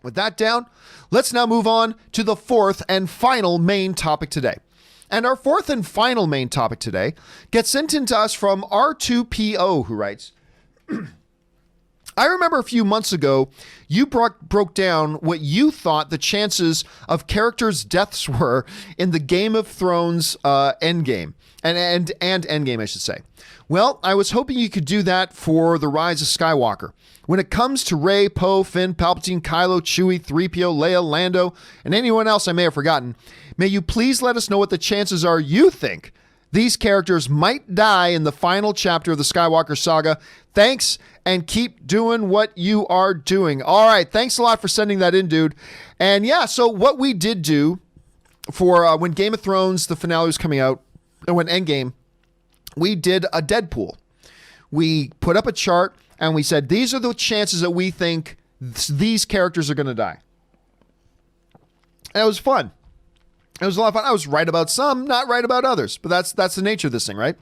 With that down, let's now move on to the fourth and final main topic today. And our fourth and final main topic today gets sent in to us from R2PO, who writes, I remember a few months ago, you broke down what you thought the chances of characters' deaths were in the Game of Thrones endgame. And endgame, I should say. Well, I was hoping you could do that for The Rise of Skywalker. When it comes to Rey, Poe, Finn, Palpatine, Kylo, Chewie, Threepio, Leia, Lando, and anyone else I may have forgotten, may you please let us know what the chances are you think these characters might die in the final chapter of the Skywalker Saga. Thanks, and keep doing what you are doing. All right, thanks a lot for sending that in, dude. And yeah, so what we did do for when Game of Thrones, the finale was coming out, and when Endgame, we did a Deadpool. We put up a chart, and we said, these are the chances that we think these characters are going to die. And it was fun. It was a lot of fun. I was right about some, not right about others. But that's the nature of this thing, right?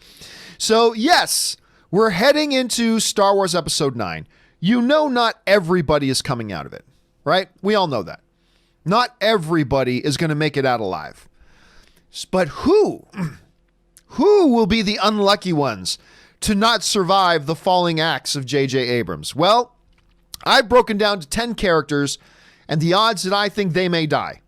So, yes, we're heading into Star Wars Episode 9. You know not everybody is coming out of it, right? We all know that. Not everybody is going to make it out alive. But who? Who will be the unlucky ones to not survive the falling axe of J.J. Abrams? Well, I've broken down to 10 characters and the odds that I think they may die.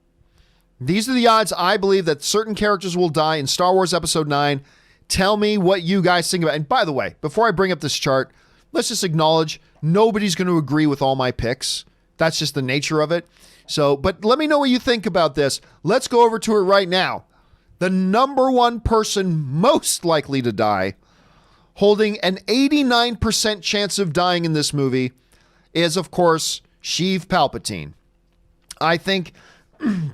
These are the odds I believe that certain characters will die in Star Wars Episode 9. Tell me what you guys think about it. And by the way, before I bring up this chart, let's just acknowledge nobody's going to agree with all my picks. That's just the nature of it. So, but let me know what you think about this. Let's go over to it right now. The number one person most likely to die, holding an 89% chance of dying in this movie, is, of course, Sheev Palpatine. I think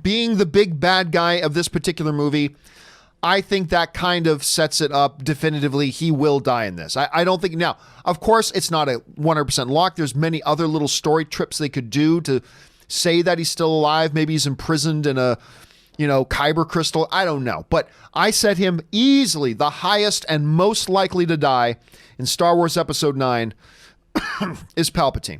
being the big bad guy of this particular movie, I think that kind of sets it up definitively. He will die in this. I don't think now, of course, it's not a 100% lock. There's many other little story trips they could do to say that he's still alive. Maybe he's imprisoned in a, Kyber crystal. I don't know. But I set him easily the highest and most likely to die in Star Wars Episode 9 is Palpatine.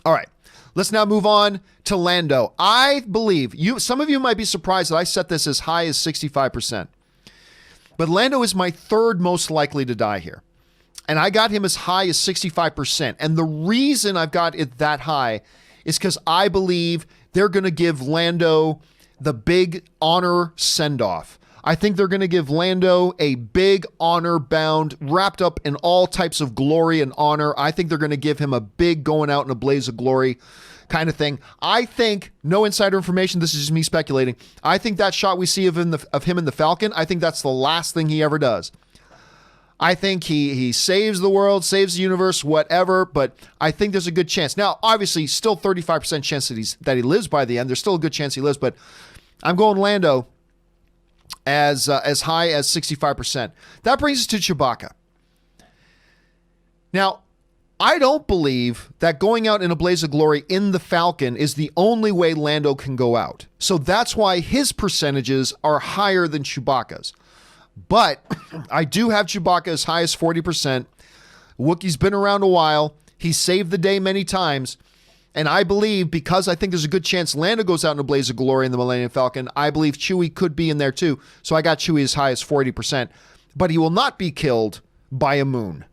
All right. Let's now move on to Lando. I believe some of you might be surprised that I set this as high as 65%. But Lando is my third most likely to die here. And I got him as high as 65%. And the reason I've got it that high is because I believe they're going to give Lando the big honor send-off. I think they're going to give Lando a big honor bound, wrapped up in all types of glory and honor. I think they're going to give him a big going out in a blaze of glory kind of thing. I think, no insider information, this is just me speculating, I think that shot we see of him in the Falcon, I think that's the last thing he ever does. I think he saves the world, saves the universe, whatever, but I think there's a good chance. Now, obviously, still 35% chance that he lives by the end. There's still a good chance he lives, but I'm going Lando as high as 65%. That brings us to Chewbacca. Now, I don't believe that going out in a blaze of glory in the Falcon is the only way Lando can go out. So that's why his percentages are higher than Chewbacca's. But I do have Chewbacca as high as 40%. Wookiee's been around a while. He's saved the day many times. And I believe, because I think there's a good chance Lando goes out in a blaze of glory in the Millennium Falcon, I believe Chewie could be in there too. So I got Chewie as high as 40%. But he will not be killed by a moon.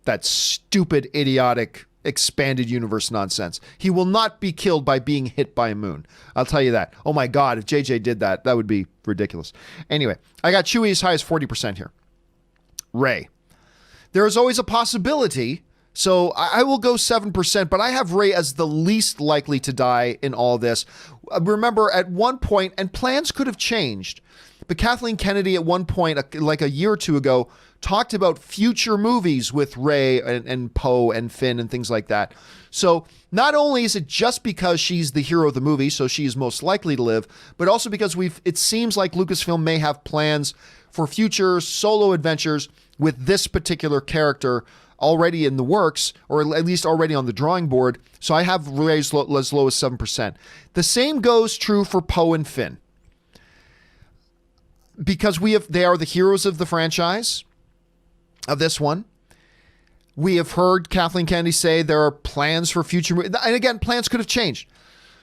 That stupid, idiotic, expanded universe nonsense. He will not be killed by being hit by a moon. I'll tell you that. Oh my God, if JJ did that, that would be ridiculous. Anyway, I got Chewie as high as 40% here. Rey. There is always a possibility, so I will go 7%, but I have Rey as the least likely to die in all this. Remember, at one point, and plans could have changed, but Kathleen Kennedy at one point, like a year or two ago, talked about future movies with Rey and Poe and Finn and things like that. So not only is it just because she's the hero of the movie, so she is most likely to live, but also because it seems like Lucasfilm may have plans for future solo adventures with this particular character already in the works, or at least already on the drawing board. So I have Rey as low as 7%. The same goes true for Poe and Finn. Because they are the heroes of the franchise, of this one. We have heard Kathleen Kennedy say there are plans for future movies. And again, plans could have changed.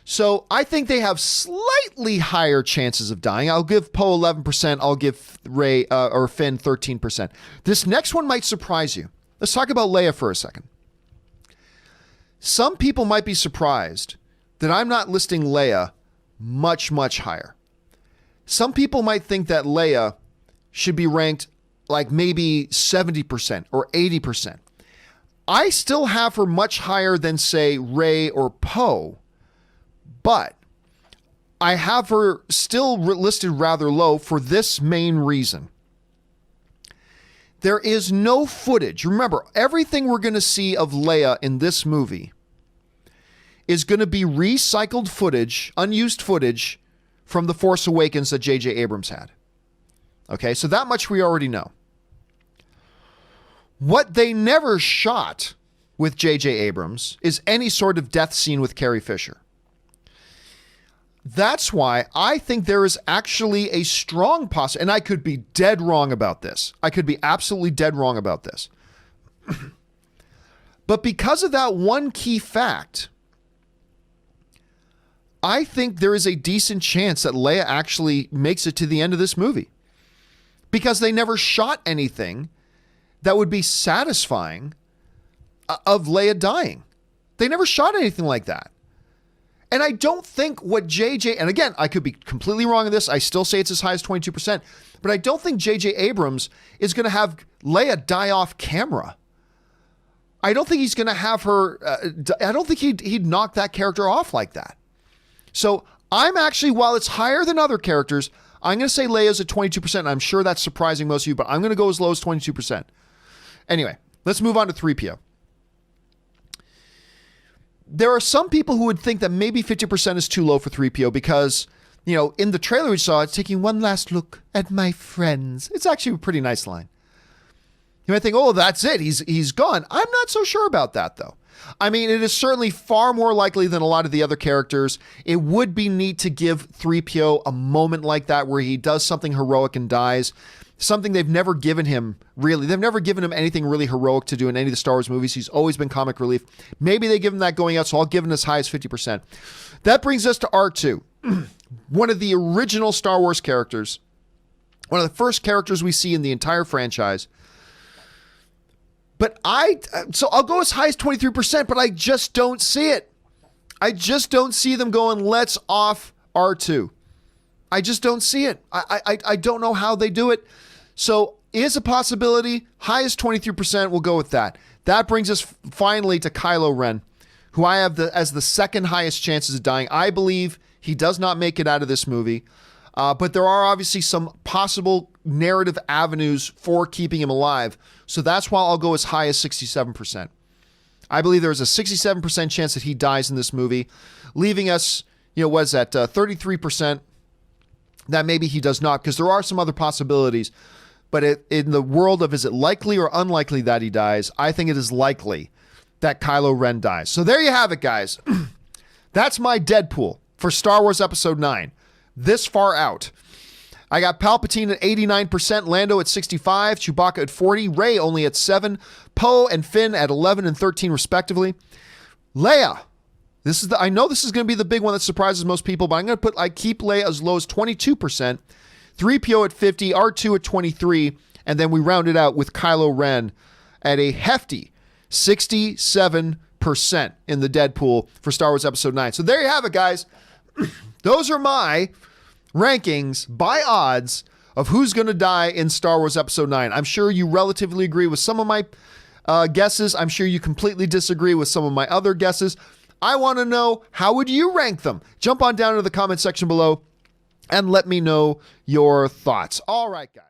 So I think they have slightly higher chances of dying. I'll give Poe 11%. I'll give Rey or Finn 13%. This next one might surprise you. Let's talk about Leia for a second. Some people might be surprised that I'm not listing Leia much, much higher. Some people might think that Leia should be ranked like maybe 70% or 80%. I still have her much higher than, say, Rey or Poe, but I have her still listed rather low for this main reason. There is no footage. Remember, everything we're going to see of Leia in this movie is going to be recycled footage, unused footage from The Force Awakens that J.J. Abrams had. Okay, so that much we already know. What they never shot with J.J. Abrams is any sort of death scene with Carrie Fisher. That's why I think there is actually a strong possibility, and I could be dead wrong about this. I could be absolutely dead wrong about this. But because of that one key fact, I think there is a decent chance that Leia actually makes it to the end of this movie. Because they never shot anything that would be satisfying of Leia dying. They never shot anything like that. And I don't think what JJ, and again, I could be completely wrong on this. I still say it's as high as 22%, but I don't think JJ Abrams is going to have Leia die off camera. I don't think he's going to have her, I don't think he'd knock that character off like that. So I'm actually, while it's higher than other characters, I'm going to say Leia's at 22%. And I'm sure that's surprising most of you, but I'm going to go as low as 22%. Anyway, let's move on to Threepio. There are some people who would think that maybe 50% is too low for Threepio because, you know, in the trailer we saw, it's taking one last look at my friends. It's actually a pretty nice line. You might think, oh, that's it. He's gone. I'm not so sure about that, though. I mean, it is certainly far more likely than a lot of the other characters. It would be neat to give Threepio a moment like that where he does something heroic and dies. Something they've never given him, really. They've never given him anything really heroic to do in any of the Star Wars movies. He's always been comic relief. Maybe they give him that going out, so I'll give him as high as 50%. That brings us to R2, one of the original Star Wars characters, one of the first characters we see in the entire franchise. But so I'll go as high as 23%, but I just don't see it. I just don't see them going, let's off R2. I just don't see it. I don't know how they do it. So is a possibility. High as 23%. We'll go with that. That brings us finally to Kylo Ren, who I have as the second highest chances of dying. I believe he does not make it out of this movie. But there are obviously some possible narrative avenues for keeping him alive. So that's why I'll go as high as 67%. I believe there's a 67% chance that he dies in this movie, leaving us, what is that, 33% that maybe he does not, because there are some other possibilities. But in the world of is it likely or unlikely that he dies, I think it is likely that Kylo Ren dies. So there you have it, guys. That's my Deadpool for Star Wars Episode 9. This far out. I got Palpatine at 89%, Lando at 65%, Chewbacca at 40%, Rey only at 7%, Poe and Finn at 11% and 13% respectively. Leia. I know this is going to be the big one that surprises most people, but I'm going to I keep Leia as low as 22%, 3PO at 50%, R2 at 23%, and then we round it out with Kylo Ren at a hefty 67% in the Deadpool for Star Wars Episode 9. So there you have it, guys. Those are my rankings by odds of who's going to die in Star Wars Episode 9. I'm sure you relatively agree with some of my guesses. I'm sure you completely disagree with some of my other guesses. I want to know, how would you rank them? Jump on down to the comment section below and let me know your thoughts. All right, guys.